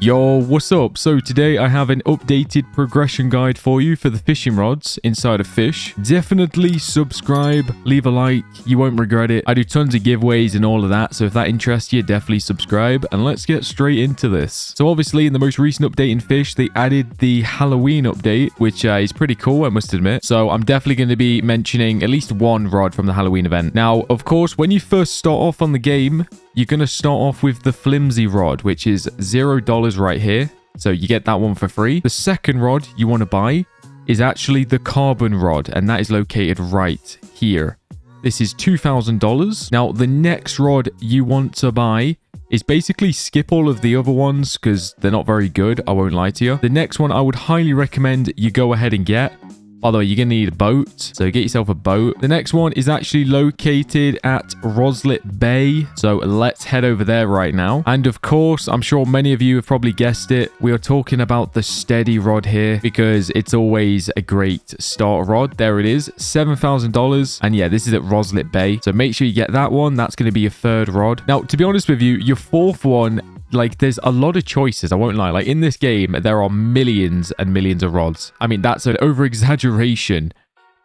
Yo, what's up? So today I have an updated progression guide for you for the fishing rods inside of Fish. Definitely subscribe, leave a like, you won't regret it. I do tons of giveaways and all of that, so if that interests you, definitely subscribe. And let's get straight into this. So obviously in the most recent update in Fish, they added the Halloween update, which is pretty cool, I must admit. So I'm definitely going to be mentioning at least one rod from the Halloween event. Now, of course, when you first start off on the game, you're going to start off with the flimsy rod, which is $0 right here. So you get that one for free. The second rod you want to buy is actually the carbon rod, and that is located right here. This is $2,000. Now, the next rod you want to buy is basically skip all of the other ones because they're not very good. I won't lie to you. The next one I would highly recommend you go ahead and get. By the way, you're going to need a boat, so get yourself a boat. The next one is actually located at Roslet Bay, so let's head over there right now. And of course, I'm sure many of you have probably guessed it. We are talking about the steady rod here because it's always a great start rod. There it is, $7,000. And yeah, this is at Roslet Bay, so make sure you get that one. That's going to be your third rod. Now, to be honest with you, your fourth one, like, there's a lot of choices, I won't lie. Like, in this game, there are millions and millions of rods. I mean, that's an over-exaggeration,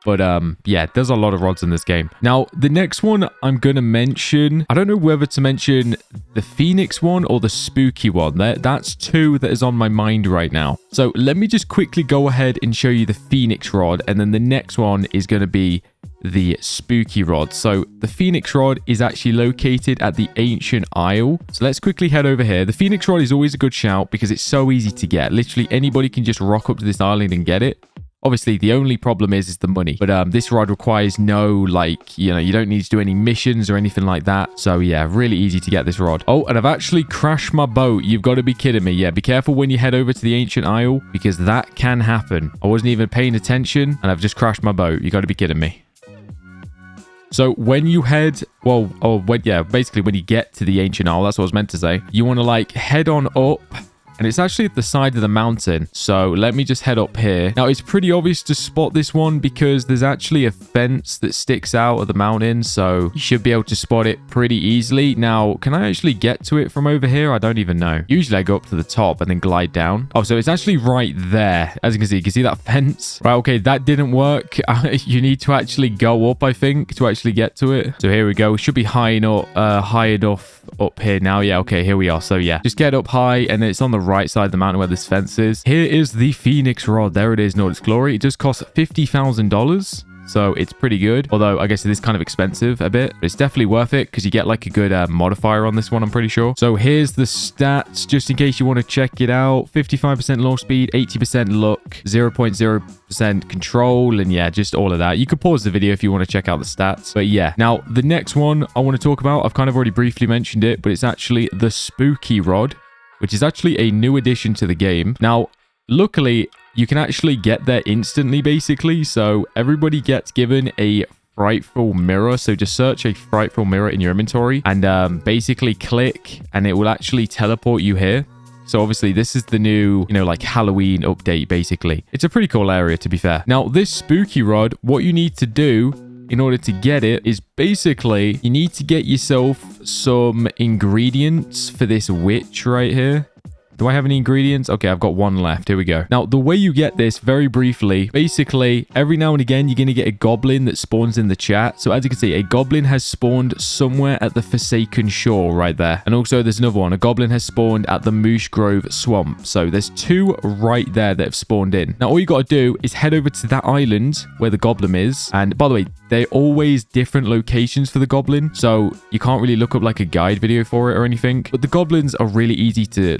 but yeah, there's a lot of rods in this game. Now, the next one I'm going to mention, I don't know whether to mention the Phoenix one or the spooky one. That's two that is on my mind right now. So let me just quickly go ahead and show you the Phoenix rod, and then the next one is going to be the spooky rod. So the Phoenix rod is actually located at the Ancient Isle. So let's quickly head over here. The Phoenix rod is always a good shout because it's so easy to get. Literally anybody can just rock up to this island and get it. Obviously, the only problem is the money. But this rod requires no, like, you know, you don't need to do any missions or anything like that. So yeah, really easy to get this rod. Oh, and I've actually crashed my boat. You've got to be kidding me. Yeah, be careful when you head over to the Ancient Isle because that can happen. I wasn't even paying attention and I've just crashed my boat. You got to be kidding me. So when you head, basically when you get to the Ancient Isle, that's what I was meant to say. You want to like head on up. And it's actually at the side of the mountain. So let me just head up here. Now, it's pretty obvious to spot this one because there's actually a fence that sticks out of the mountain. So you should be able to spot it pretty easily. Now, can I actually get to it from over here? I don't even know. Usually I go up to the top and then glide down. Oh, so it's actually right there. As you can see that fence. Right, okay, that didn't work. You need to actually go up, I think, to actually get to it. So here we go. We should be high enough up here now. Yeah, okay, here we are. So yeah, just get up high and it's on the right side of the mountain where this fence is. Here is the Phoenix rod. There it is in all its glory. It just costs $50,000. So it's pretty good. Although I guess it is kind of expensive a bit. But it's definitely worth it because you get like a good modifier on this one, I'm pretty sure. So here's the stats just in case you want to check it out. 55% launch speed, 80% luck, 0.0% control, and yeah, just all of that. You could pause the video if you want to check out the stats. But yeah, now the next one I want to talk about, I've kind of already briefly mentioned it, but it's actually the spooky rod, which is actually a new addition to the game. Now, luckily, you can actually get there instantly, basically. So everybody gets given a frightful mirror. So just search a frightful mirror in your inventory and basically click and it will actually teleport you here. So obviously this is the new, like Halloween update, basically. It's a pretty cool area, to be fair. Now, this spooky rod, what you need to do in order to get it is basically you need to get yourself some ingredients for this witch right here. Do I have any ingredients? Okay, I've got one left. Here we go. Now, the way you get this, very briefly, basically, every now and again, you're going to get a goblin that spawns in the chat. So as you can see, a goblin has spawned somewhere at the Forsaken Shore right there. And also, there's another one. A goblin has spawned at the Moose Grove Swamp. So there's two right there that have spawned in. Now, all you got to do is head over to that island where the goblin is. And by the way, they're always different locations for the goblin. So you can't really look up like a guide video for it or anything. But the goblins are really easy to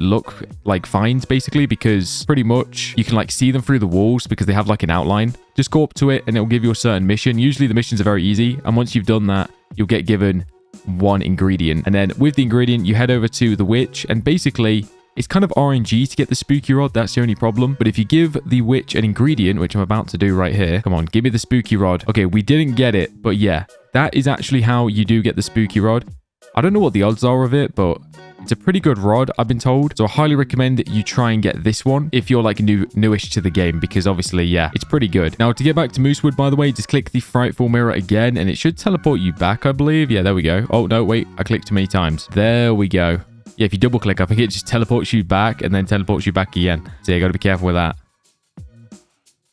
find basically because pretty much you can like see them through the walls because they have like an outline. Just go up to it and it'll give you a certain mission. Usually the missions are very easy. And once you've done that, you'll get given one ingredient. And then with the ingredient, you head over to the witch and basically it's kind of RNG to get the spooky rod. That's the only problem. But if you give the witch an ingredient, which I'm about to do right here. Come on, give me the spooky rod. Okay, we didn't get it. But yeah, that is actually how you do get the spooky rod. I don't know what the odds are of it, but it's a pretty good rod, I've been told. So I highly recommend that you try and get this one if you're like newish to the game, because obviously, yeah, it's pretty good. Now, to get back to Moosewood, by the way, just click the frightful mirror again and it should teleport you back, I believe. Yeah, there we go. Oh, no, wait, I clicked too many times. There we go. yeah, if you double click, I think it just teleports you back and then teleports you back again. So yeah, you got to be careful with that.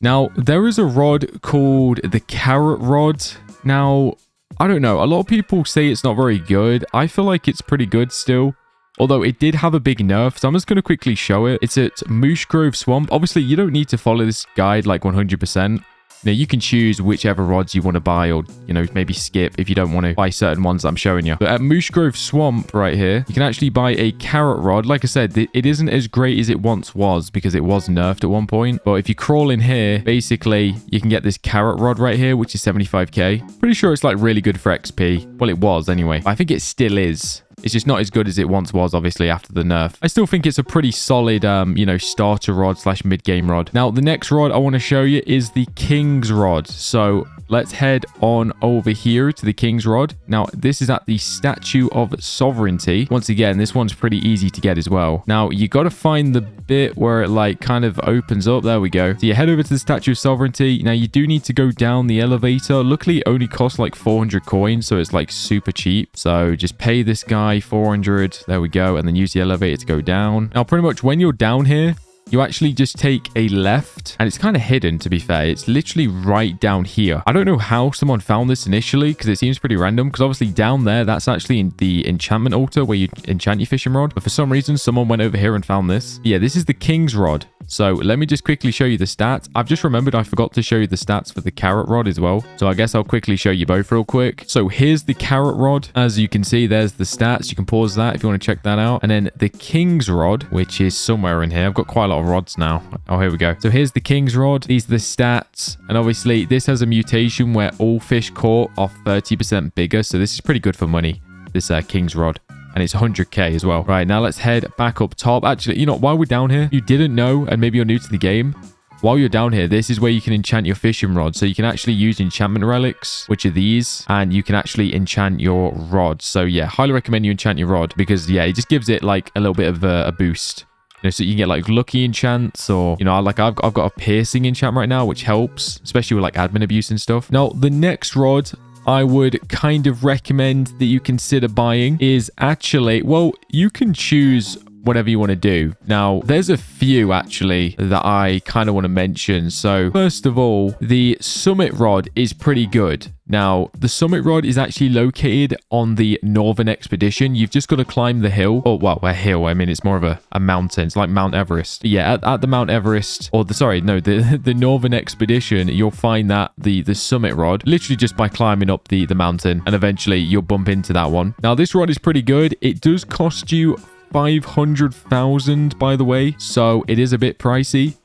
Now, there is a rod called the carrot rod. Now, I don't know. A lot of people say it's not very good. I feel like it's pretty good still. Although it did have a big nerf, so I'm just going to quickly show it. It's at Moose Grove Swamp. Obviously, you don't need to follow this guide like 100%. Now, you can choose whichever rods you want to buy or, you know, maybe skip if you don't want to buy certain ones that I'm showing you. But at Moose Grove Swamp right here, you can actually buy a carrot rod. Like I said, it isn't as great as it once was because it was nerfed at one point. But if you crawl in here, basically, you can get this carrot rod right here, which is 75k. Pretty sure it's like really good for XP. Well, it was anyway. I think it still is. It's just not as good as it once was, obviously, after the nerf. I still think it's a pretty solid, you know, starter rod slash mid-game rod. Now, the next rod I want to show you is the King's Rod. So let's head on over here to the King's Rod. Now, this is at the Statue of Sovereignty. Once again, this one's pretty easy to get as well. Now, you got to find the bit where it, like, kind of opens up. There we go. So you head over to the Statue of Sovereignty. Now, you do need to go down the elevator. Luckily, it only costs, like, 400 coins, so it's, like, super cheap. So just pay this guy 400. There we go. And then use the elevator to go down. Now, pretty much when you're down here, you actually just take a left, and it's kind of hidden, to be fair. It's literally right down here. I don't know how someone found this initially because it seems pretty random, because obviously down there, that's actually in the enchantment altar where you enchant your fishing rod. But for some reason, someone went over here and found this. Yeah, this is the King's Rod. So let me just quickly show you the stats. I've just remembered I forgot to show you the stats for the carrot rod as well. So I guess I'll quickly show you both real quick. So here's the carrot rod. As you can see, there's the stats. You can pause that if you want to check that out. And then the King's Rod, which is somewhere in here. I've got quite a lot of rods now. Oh, here we go. So here's the King's Rod. These are the stats. And obviously this has a mutation where all fish caught are 30% bigger. So this is pretty good for money, this King's Rod. And it's 100k as well. Right, now let's head back up top. Actually, you know, while we're down here, you didn't know, and maybe you're new to the game, while you're down here, this is where you can enchant your fishing rod. So you can actually use enchantment relics, which are these, and you can actually enchant your rod. So yeah, highly recommend you enchant your rod because yeah, it just gives it like a little bit of a boost. You know, so you can get like lucky enchants, or, you know, like I've got a piercing enchant right now, which helps, especially with like admin abuse and stuff. Now, the next rod I would kind of recommend that you consider buying is actually, well, you can choose whatever you want to do. Now, there's a few actually that I kind of want to mention. So first of all, the Summit Rod is pretty good. Now, the Summit Rod is actually located on the Northern Expedition. You've just got to climb the hill. Oh, well, a hill. I mean, it's more of a mountain. It's like Mount Everest. But yeah, at the Mount Everest, or the Northern Expedition, you'll find that the Summit Rod, literally just by climbing up the mountain, and eventually you'll bump into that one. Now, this rod is pretty good. It does cost you 500,000, by the way, so it is a bit pricey.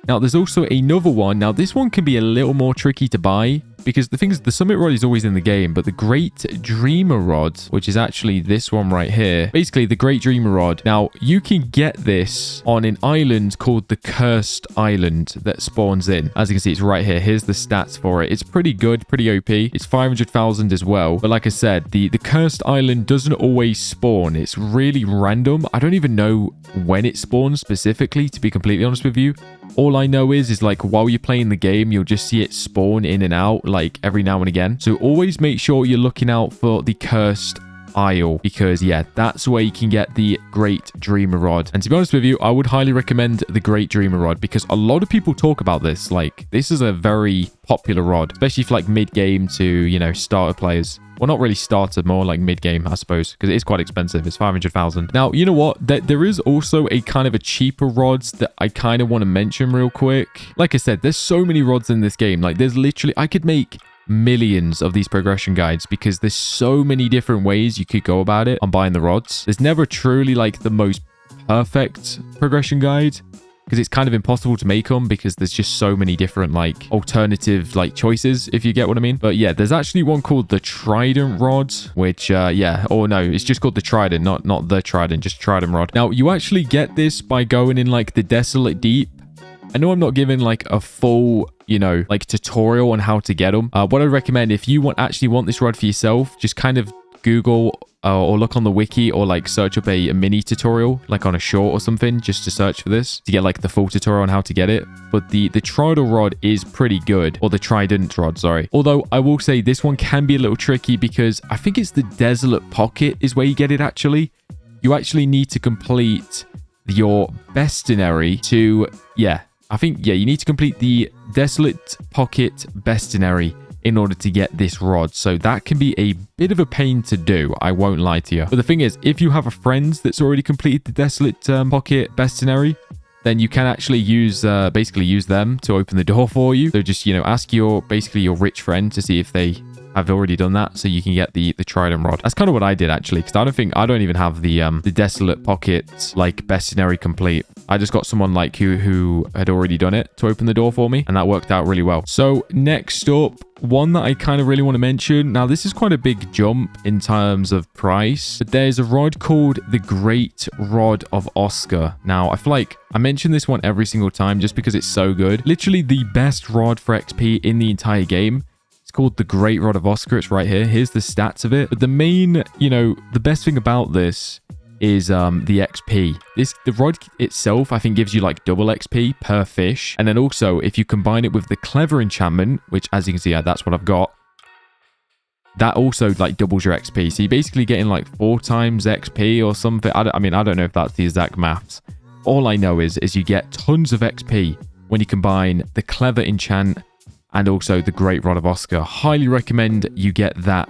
Now, there's also another one. Now, this one can be a little more tricky to buy because the thing is, the Summit Rod is always in the game, but the Great Dreamer Rod, which is actually this one right here, basically the Great Dreamer Rod. Now, you can get this on an island called the Cursed Island that spawns in. As you can see, it's right here. Here's the stats for it. It's pretty good, pretty OP. It's 500,000 as well. But like I said, the Cursed Island doesn't always spawn. It's really random. I don't even know when it spawns specifically, to be completely honest with you. All I know is like while you're playing the game, you'll just see it spawn in and out like every now and again. So always make sure you're looking out for the Cursed Isle because yeah, that's where you can get the Great Dreamer Rod. And to be honest with you, I would highly recommend the Great Dreamer Rod because a lot of people talk about this. Like, this is a very popular rod, especially for like mid-game to, you know, starter players. Well, not really starter, more like mid-game, I suppose, because it is quite expensive. It's 500,000. Now, you know what? There is also a kind of a cheaper rods that I kind of want to mention real quick. Like I said, there's so many rods in this game. Like, there's literally, I could make millions of these progression guides because there's so many different ways you could go about it on buying the rods. There's never truly like the most perfect progression guide, because it's kind of impossible to make them because there's just so many different like alternative like choices, if you get what I mean. But yeah, there's actually one called the Trident Rod, which yeah, or no, it's just called the Trident, not the Trident, just Trident Rod. Now, you actually get this by going in like the Desolate Deep. I know I'm not giving like a full, you know, like tutorial on how to get them. What I recommend, if you actually want this rod for yourself, just kind of Google or look on the wiki or like search up a mini tutorial like on a short or something just to search for this to get like the full tutorial on how to get it. But the Trident Rod is pretty good, or the Trident Rod, sorry. Although I will say this one can be a little tricky because I think it's the Desolate Pocket is where you get it actually. you actually need to complete your bestiary to, you need to complete the Desolate Pocket Bestiary in order to get this rod. So that can be a bit of a pain to do, I won't lie to you. But the thing is, if you have a friend that's already completed the Desolate Pocket Bestiary, then you can actually use them to open the door for you. So just, ask your rich friend to see if they have already done that, so you can get the trident rod. That's kind of what I did, actually, because I don't even have the Desolate Pocket bestiary complete. I just got someone who had already done it to open the door for me, and that worked out really well. So next up, one that I kind of really want to mention. Now, this is quite a big jump in terms of price, but there's a rod called the Great Rod of Oscar. Now, I feel like I mention this one every single time just because it's so good. Literally the best rod for XP in the entire game. It's called the Great Rod of Oscar. It's right here. Here's the stats of it. But the main, the best thing about this is the XP. The rod itself, I think, gives you double XP per fish. And then also, if you combine it with the Clever enchantment, which as you can see, that's what I've got, that also doubles your XP. So you're basically getting 4 times XP or something. I don't know if that's the exact maths. All I know is you get tons of XP when you combine the Clever enchant and also the Great Rod of Oscar. Highly recommend you get that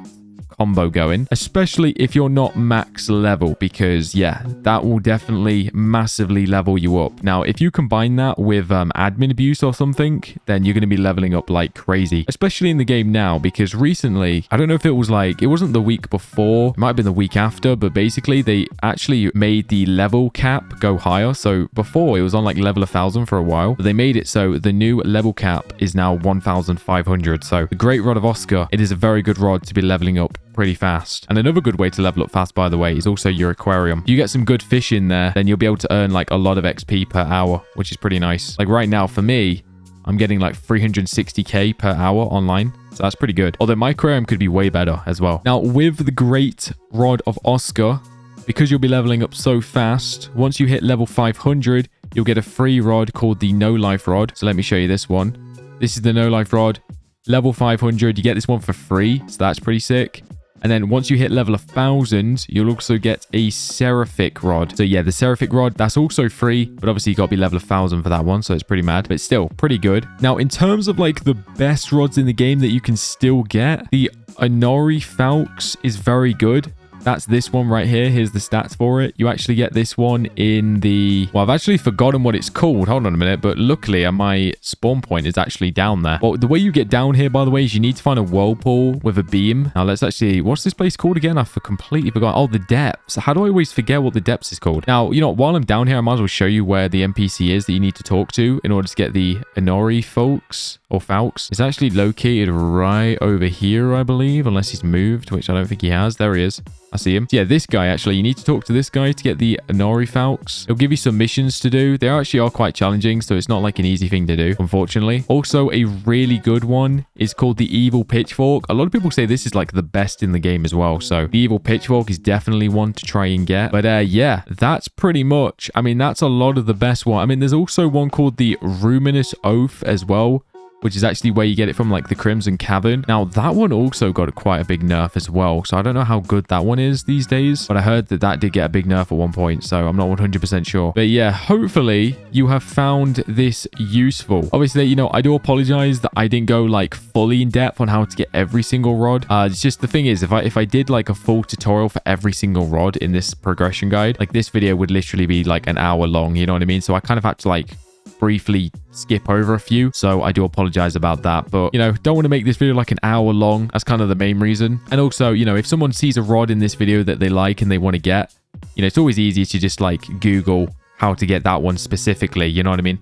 combo going, especially if you're not max level, because that will definitely massively level you up. Now, if you combine that with admin abuse or something, then you're going to be leveling up like crazy, especially in the game now, because recently, I don't know if it was it wasn't the week before, it might have been the week after, but basically they actually made the level cap go higher. So before it was on level 1000 for a while, but they made it so the new level cap is now 1500. So the Great Rod of Oscar, it is a very good rod to be leveling up pretty fast. And another good way to level up fast, by the way, is also your aquarium. If you get some good fish in there, then you'll be able to earn a lot of XP per hour, which is pretty nice. Right now for me, I'm getting 360k per hour online. So that's pretty good. Although my aquarium could be way better as well. Now with the Great Rod of Oscar, because you'll be leveling up so fast, once you hit level 500, you'll get a free rod called the No Life Rod. So let me show you this one. This is the No Life Rod. Level 500, you get this one for free. So that's pretty sick. And then once you hit level 1000, you'll also get a Seraphic Rod. So yeah, the Seraphic Rod, that's also free, but obviously you got to be level 1000 for that one, so it's pretty mad, but still pretty good. Now, in terms of the best rods in the game that you can still get, the Onori Falx is very good. That's this one right here. Here's the stats for it. You actually get this one in the... Well, I've actually forgotten what it's called. Hold on a minute. But luckily, my spawn point is actually down there. Well, the way you get down here, by the way, is you need to find a whirlpool with a beam. Now, let's actually... What's this place called again? I've completely forgotten. Oh, the depths. How do I always forget what the depths is called? Now, while I'm down here, I might as well show you where the NPC is that you need to talk to in order to get the Onori Falx or Falx. It's actually located right over here, I believe, unless he's moved, which I don't think he has. There he is. I see him. So yeah, this guy, actually, you need to talk to this guy to get the Onori Falx. It'll give you some missions to do. They actually are quite challenging, so it's not an easy thing to do, unfortunately. Also, a really good one is called the Evil Pitchfork. A lot of people say this is the best in the game as well. So the Evil Pitchfork is definitely one to try and get. But yeah, that's pretty much, that's a lot of the best one. There's also one called the Ruminous Oath as well, which is actually where you get it from the Crimson Cavern. Now, that one also got quite a big nerf as well. So I don't know how good that one is these days, but I heard that did get a big nerf at one point. So I'm not 100% sure. But yeah, hopefully you have found this useful. Obviously, I do apologize that I didn't go fully in depth on how to get every single rod. It's just the thing is, if I did a full tutorial for every single rod in this progression guide, this video would literally be an hour long. You know what I mean? So I kind of had to briefly skip over a few, so I do apologize about that, but don't want to make this video an hour long. That's kind of the main reason. And also, if someone sees a rod in this video that they like and they want to get, it's always easier to just Google how to get that one specifically, you know what I mean,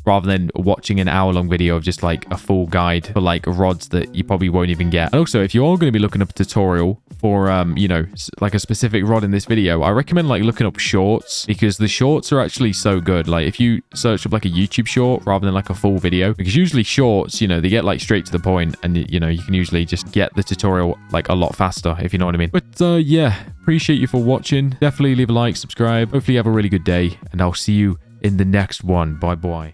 rather than watching an hour-long video of just a full guide for rods that you probably won't even get. And also, if you are going to be looking up a tutorial for a specific rod in this video, I recommend looking up shorts, because the shorts are actually so good. If you search up a YouTube short rather than a full video, because usually shorts, they get straight to the point, and you can usually just get the tutorial a lot faster, if you know what I mean. But yeah, appreciate you for watching. Definitely leave a like, subscribe. Hopefully you have a really good day, and I'll see you in the next one. Bye bye.